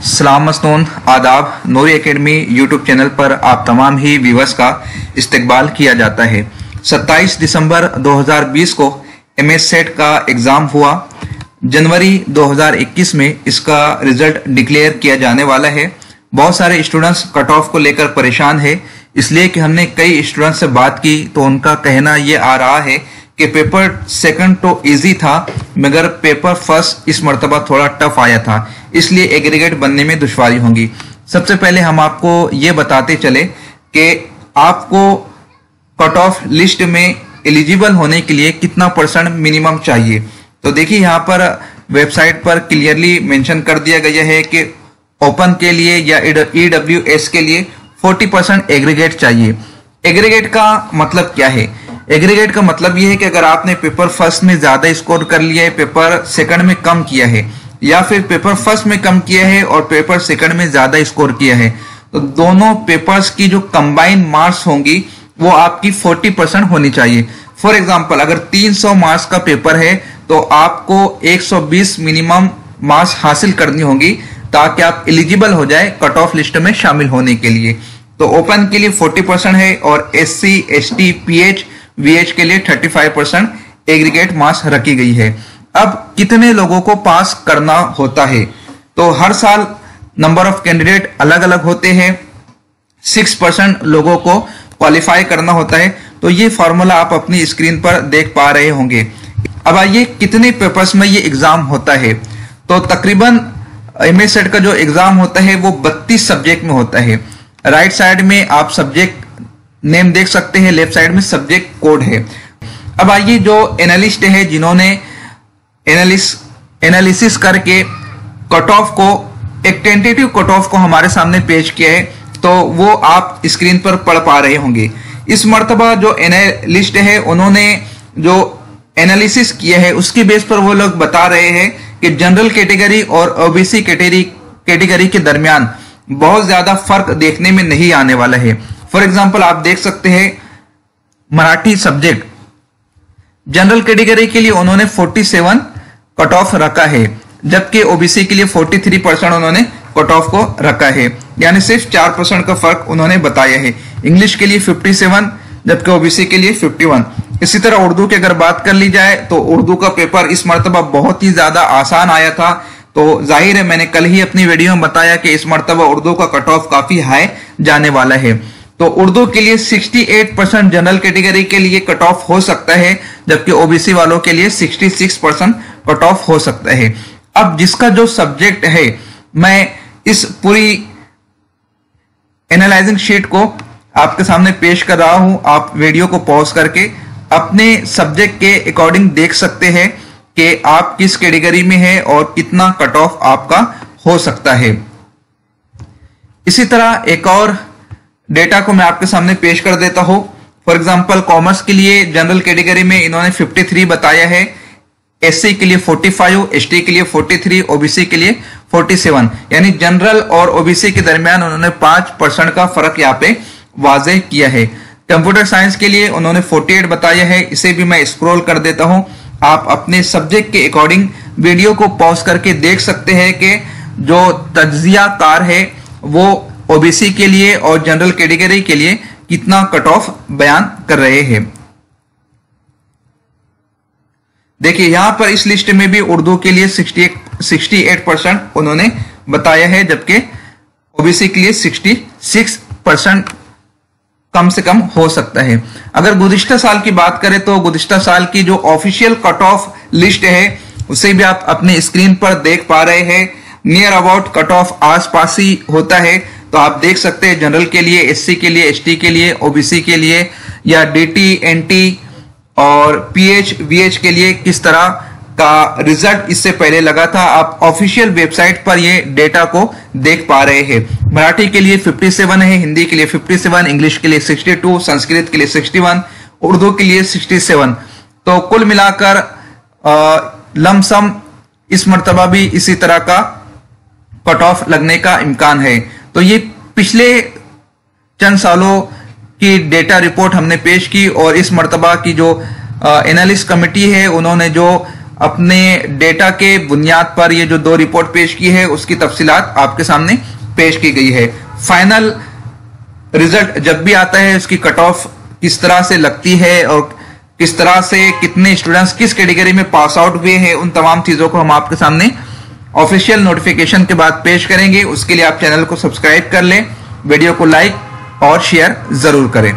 सलाम मस्तून आदाब। नूरी academy YouTube channel पर आप तमाम ही व्यूअर्स का इस्तकबाल किया जाता है। 27 दिसंबर 2020 को एमएस सेट का एग्ज़ाम हुआ। जनवरी 2021 में इसका रिजल्ट डिक्लेयर किया जाने वाला है। बहुत सारे स्टूडेंट्स कट ऑफ को लेकर परेशान है, इसलिए कि हमने कई स्टूडेंट्स से बात की तो उनका कहना ये आ रहा है कि पेपर सेकंड तो इजी था मगर पेपर फर्स्ट इस मर्तबा थोड़ा टफ आया था, इसलिए एग्रीगेट बनने में दुश्वारी होंगी। सबसे पहले हम आपको ये बताते चले कि आपको कट ऑफ लिस्ट में एलिजिबल होने के लिए कितना परसेंट मिनिमम चाहिए। तो देखिए यहाँ पर वेबसाइट पर क्लियरली मेंशन कर दिया गया है कि ओपन के लिए या EWS के लिए 40% एग्रीगेट चाहिए। एग्रीगेट का मतलब क्या है? एग्रीगेट का मतलब यह है कि अगर आपने पेपर फर्स्ट में ज्यादा स्कोर कर लिया है, पेपर सेकंड में कम किया है, या फिर पेपर फर्स्ट में कम किया है और पेपर सेकंड में ज्यादा स्कोर किया है, तो दोनों पेपर्स की जो कंबाइंड मार्क्स होंगी वो आपकी 40% होनी चाहिए। फॉर एग्जाम्पल अगर 300 मार्क्स का पेपर है तो आपको 120 मिनिमम मार्क्स हासिल करनी होगी ताकि आप एलिजिबल हो जाए कट ऑफ लिस्ट में शामिल होने के लिए। तो ओपन के लिए 40% है और SC, ST, PH, VH के लिए 35% एग्रीगेट मार्क्स रखी गई है। अब कितने लोगों को पास करना होता है? तो हर साल नंबर ऑफ कैंडिडेट अलग अलग होते हैं। 6% लोगों को क्वालिफाई करना होता है। तो ये फॉर्मूला आप अपनी स्क्रीन पर देख पा रहे होंगे। अब आइए कितने पेपर्स में ये एग्जाम होता है। तो तकरीबन एमएस सेट का जो एग्जाम होता है वो 32 सब्जेक्ट में होता है। राइट साइड में आप सब्जेक्ट नेम देख सकते हैं, लेफ्ट साइड में सब्जेक्ट कोड है। अब आइए जो एनालिस्ट है जिन्होंने एनालिसिस करके कट ऑफ को एक टेंटेटिव कट ऑफ को हमारे सामने पेश किया है, तो वो आप स्क्रीन पर पढ़ पा रहे होंगे। इस मर्तबा जो एनालिस्ट है उन्होंने जो एनालिसिस किया है उसके बेस पर वो लोग बता रहे हैं कि जनरल कैटेगरी और ओबीसी कैटेगरी के दरमियान बहुत ज्यादा फर्क देखने में नहीं आने वाला है। फॉर एग्जाम्पल आप देख सकते हैं मराठी सब्जेक्ट जनरल कैटेगरी के लिए उन्होंने 47 कट ऑफ रखा है, जबकि ओबीसी के लिए 43% उन्होंने कट ऑफ को रखा है, यानी सिर्फ 4% का फर्क उन्होंने बताया है। इंग्लिश के लिए 57 जबकि ओबीसी के लिए 51। इसी तरह उर्दू की अगर बात कर ली जाए तो उर्दू का पेपर इस मर्तबा बहुत ही ज्यादा आसान आया था। तो जाहिर है मैंने कल ही अपनी वीडियो में बताया कि इस मर्तबा उर्दू का कट ऑफ काफी हाई जाने वाला है। तो उर्दू के लिए 68% जनरल कैटेगरी के लिए कट ऑफ हो सकता है, जबकि ओबीसी वालों के लिए 66% कट ऑफ हो सकता है। अब जिसका जो सब्जेक्ट है, मैं इस पूरी एनालाइजिंग शीट को आपके सामने पेश कर रहा हूं। आप वीडियो को पॉज करके अपने सब्जेक्ट के अकॉर्डिंग देख सकते हैं कि आप किस कैटेगरी में है और कितना कट ऑफ आपका हो सकता है। इसी तरह एक और डेटा को मैं आपके सामने पेश कर देता हूं। फॉर एग्जांपल कॉमर्स के लिए जनरल कैटेगरी में इन्होंने 53 बताया है, SC के लिए 45, ST के लिए 43, OBC के लिए 47, यानी जनरल और OBC के दरमियान उन्होंने 5% का फर्क यहाँ पे वाज़ेह किया है। कंप्यूटर साइंस के लिए उन्होंने 48 बताया है। इसे भी मैं स्क्रॉल कर देता हूं। आप अपने सब्जेक्ट के अकॉर्डिंग वीडियो को पॉज करके देख सकते हैं कि जो तज्जिया कार है वो ओबीसी के लिए और जनरल कैटेगरी के लिए कितना कट ऑफ बयान कर रहे हैं। देखिए यहां पर इस लिस्ट में भी उर्दू के लिए 68% उन्होंने बताया है, जबकि ओबीसी के लिए 66% कम से कम हो सकता है। अगर गुज़िश्ता साल की बात करें तो गुज़िश्ता साल की जो ऑफिशियल कट ऑफ लिस्ट है उसे भी आप अपने स्क्रीन पर देख पा रहे हैं। नियर अबाउट कट ऑफ आस पास ही होता है। तो आप देख सकते हैं जनरल के लिए, SC के लिए, ST के लिए, OBC के लिए या DT, NT और PH, VH के लिए किस तरह का रिजल्ट इससे पहले लगा था। आप ऑफिशियल वेबसाइट पर ये डेटा को देख पा रहे हैं। मराठी के लिए 57 है, हिंदी के लिए 57, इंग्लिश के लिए 62, संस्कृत के लिए 61, उर्दू के लिए 67। तो कुल मिलाकर लमसम इस मर्तबा भी इसी तरह का कट ऑफ लगने का इम्कान है। तो ये पिछले चंद सालों की डेटा रिपोर्ट हमने पेश की और इस मर्तबा की जो एनालिस्ट कमेटी है उन्होंने जो अपने डेटा के बुनियाद पर ये जो 2 रिपोर्ट पेश की है उसकी तफसीलात आपके सामने पेश की गई है। फाइनल रिजल्ट जब भी आता है उसकी कट ऑफ किस तरह से लगती है और किस तरह से कितने स्टूडेंट्स किस कैटेगरी में पास आउट हुए हैं, उन तमाम चीजों को हम आपके सामने ऑफिशियल नोटिफिकेशन के बाद पेश करेंगे। उसके लिए आप चैनल को सब्सक्राइब कर लें, वीडियो को लाइक और शेयर जरूर करें।